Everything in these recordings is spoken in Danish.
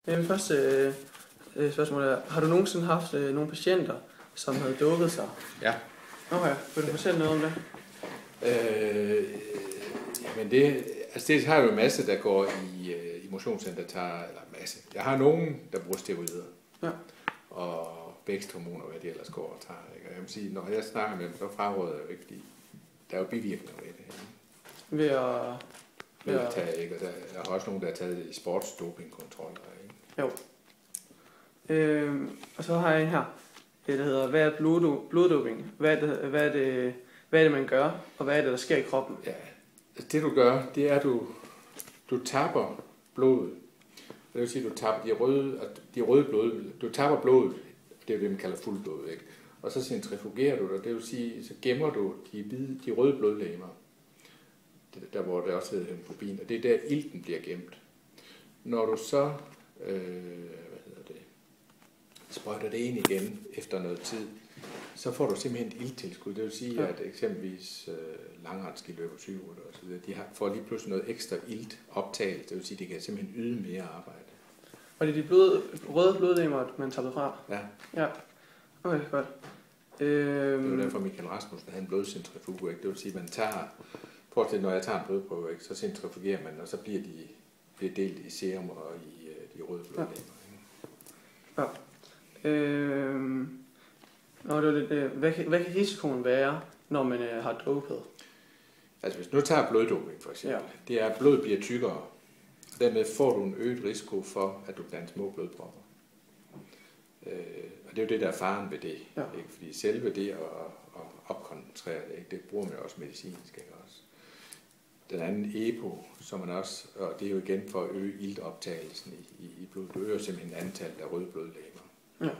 Det første spørgsmål er, har du nogensinde haft nogle patienter, som havde dopet sig? Ja. Okay, vil du fortælle noget om det? Men det har jo en masse, der går i motionscenter, eller masse. Jeg har nogen, der bruger steroider. Ja. Og væksthormoner, hvad de ellers går og tager. Ikke? Og jeg må sige, når jeg snakker med dem, så fraråder jeg jo ikke, fordi der er jo bivirkninger ved det her. Ved at tage, ikke? Og der er også nogen, der har taget i sportsdopingkontroller. Ikke? Jo. Og så har jeg en her, der hedder, hvad er bloddoping? Hvad er det, man gør, og hvad er det, der sker i kroppen? Ja, det du gør, det er, at du tapper blodet. Det vil sige, at du tapper de røde blod. Du tapper blodet, det er det, man kalder fuldblod, ikke? Og så centrifugerer du det, det vil sige, så gemmer du de røde blodlegemer, der hvor der også hedder hemoglobin, og det er der ilten bliver gemt. Når du så sprøjter det ind igen efter noget tid, så får du simpelthen et ilttilskud. Det vil sige, at eksempelvis langrensskiløber, cykelrytter og så videre, de får lige pludselig noget ekstra ilt optaget. Det vil sige, at de kan simpelthen yde mere arbejde. Og det er de røde blodlegemer, man tager fra? Ja. Okay, godt. Det var derfor Michael Rasmussen havde en blodcentrifuge. Ikke? Det vil sige, at man tager, når jeg tager en blodprøve, ikke, så centrifugerer man, og så bliver delt i serum og i de røde blodlegemer. Ja. Hvad kan risikoen være, når man har dopet? Altså hvis du nu tager bloddoping for eksempel, det er, at blodet bliver tykkere, og dermed får du en øget risiko for, at du bliver små blodpropper. Og det er jo det, der er faren ved det. Ja. Ikke? Fordi selve det at opkoncentrere det, ikke? Det bruger man jo også medicinsk. Ikke? Også. Den anden EPO, som man også, og det er jo igen for at øge iltoptagelsen i blodet. Du øger simpelthen antallet af røde blodlegemer. Ja.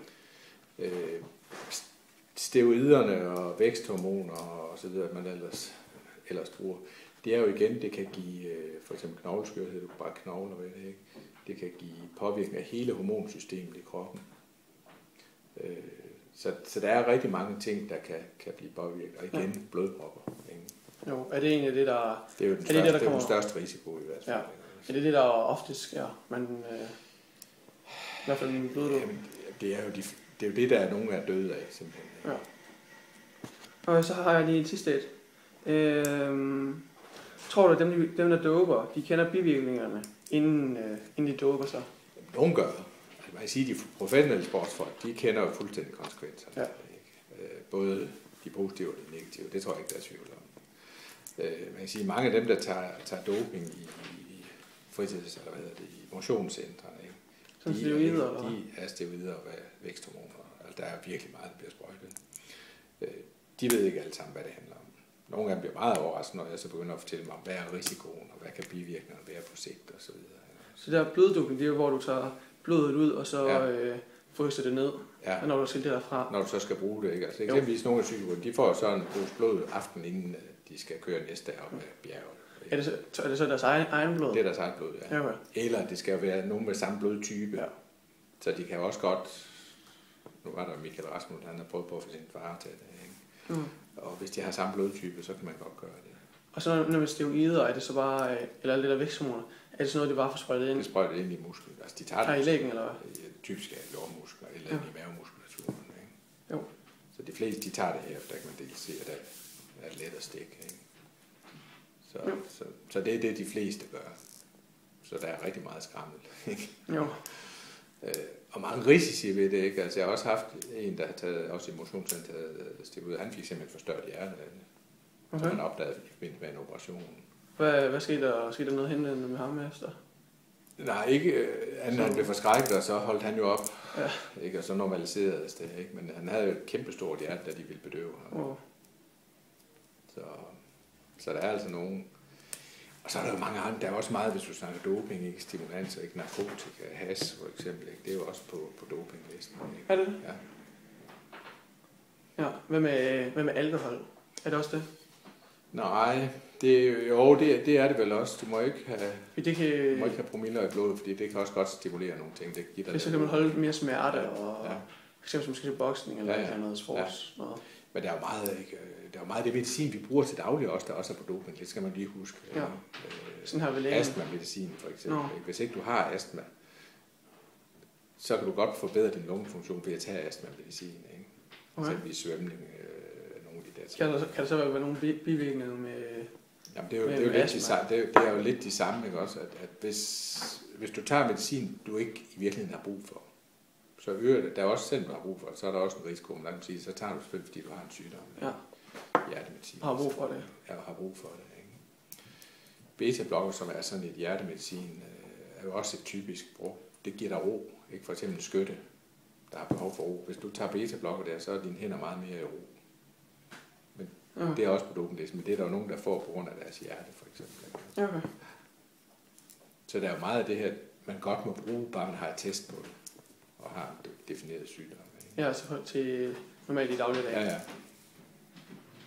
Steroiderne og væksthormoner og så videre, man ellers bruger, det er jo igen, det kan give for eksempel knogleskørhed, du kan bare knogler ved det, ikke? Det kan give påvirkning af hele hormonsystemet i kroppen. Så der er rigtig mange ting, der kan blive påvirket, og igen blodpropper. Ikke? Jo, er det egentlig det, der... Det er jo den største risiko i hvert fald. Ja. Er det det, der ofte sker? I hvert fald en bloddoping? Jamen, det er jo det, der er nogen, der er døde af, simpelthen. Ja. Og så har jeg lige en sidste et. Tror du, at dem der doper, de kender bivirkningerne, inden de doper sig? Nogle gør. Altså, man kan sige, at de professionelle sportsfolk, de kender jo fuldstændig konsekvenserne. Ja. Både de positive og de negative, det tror jeg ikke, der er tvivl om. Man kan sige, at mange af dem, der tager doping i fritids- eller i motionscentrene, ikke? Som steroider? De er steroider og væksthormoner. Altså, der er virkelig meget, der bliver sprøjtet. De ved ikke alle sammen, hvad det handler om. Nogle af dem bliver meget overrasket, når jeg så begynder at fortælle mig om, hvad er risikoen, og hvad kan bivirkningerne være på sigt, og så videre. Så der bloddoping, det er jo, hvor du tager blodet ud, og så fryser det ned, når du skal det derfra. Når du så skal bruge det, ikke? Altså eksempelvis nogle af cykelrytterne, de får så en pose blod aften, inden de skal køre næste dag op ad bjerget. Er det så deres egen blod? Det er deres egen blod, ja. Okay. Eller det skal være nogen med samme blodtype. Ja. Så de kan jo også godt... Nu var der Michael Rasmussen, han har prøvet på at få sin far til det, ikke? Og hvis de har samme blodtype, så kan man godt gøre det. Og så når med steroider, er det så bare, eller alt det der væksthormoner, er det sådan noget, det bare får sprøjtet ind? Det sprøjter ind i musklen. Altså de tager i læggen, eller hvad? Typisk er lårmuskler, eller i mavemuskulaturen, ikke? Jo. Så de fleste, de tager det her, for der kan man dels se, at der er let at stikke, ikke? Så det er det, de fleste gør. Så der er rigtig meget skrammel, ikke? Jo. Og mange risici ved det, ikke? Altså jeg har også haft en, der har taget, også i motionscenteret, steroider, han fik simpelthen forstørret hjerte, som han opdagede i forbindelse med en operation. Hvad skete der? Skete der noget henne med ham efter? Nej, ikke. Han blev forskrækket, og så holdt han jo op. Ja. Ikke? Og så normaliseredes det, ikke? Men han havde jo et kæmpestort hjerte, da de ville bedøve ham. Så der er altså nogen. Og så er der jo mange andre. Der er også meget, hvis du snakker doping, ikke? Stimulanser, ikke? Narkotika, hash for eksempel. Ikke? Det er jo også på dopinglisten. Ikke? Er det? Ja. Ja. Hvad med alkohol? Er det også det? Nej, det er det vel også. Du må ikke have promiller i blodet, fordi det kan også godt stimulere nogle ting. Det giver dig så kan man holde mere smerte, og for eksempel som skal til boksning eller noget sports. Ja. Men der er jo meget det medicin, vi bruger til daglig også, der også er på doping. Det skal man lige huske. Ja. Sådan har vi lægen. Astma-medicin for eksempel. No. Hvis ikke du har astma, så kan du godt forbedre din lungefunktion ved at tage astma-medicin, ikke? Okay. Eksempelvis svømning, nogle af de der ting. Kan der så være nogle bivirkninger med... Jamen, det er jo lidt de samme, ikke også? At hvis du tager medicin, du ikke i virkeligheden har brug for, så øger det, der er også selv, du har brug for, så er der også en risiko, men sige, så tager du selvfølgelig, fordi du har en sygdom. Ja. Hjertemedicin. Har brug for det. Ja, har brug for det. Ikke? Beta-blokker, som er sådan et hjertemedicin, er jo også et typisk brug. Det giver dig ro. Ikke? For eksempel en skytte, der har behov for ro. Hvis du tager beta-blokker der, så er dine hænder meget mere i ro. Men det er også på dopinglisten, men det er der jo nogen, der får på grund af deres hjerte, for eksempel. Okay. Så der er jo meget af det her, man godt må bruge, bare man har et test på det, og har en defineret sygdom. Ikke? Ja, så til normalt i dagligdagen. Ja.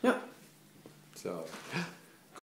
Ja. Så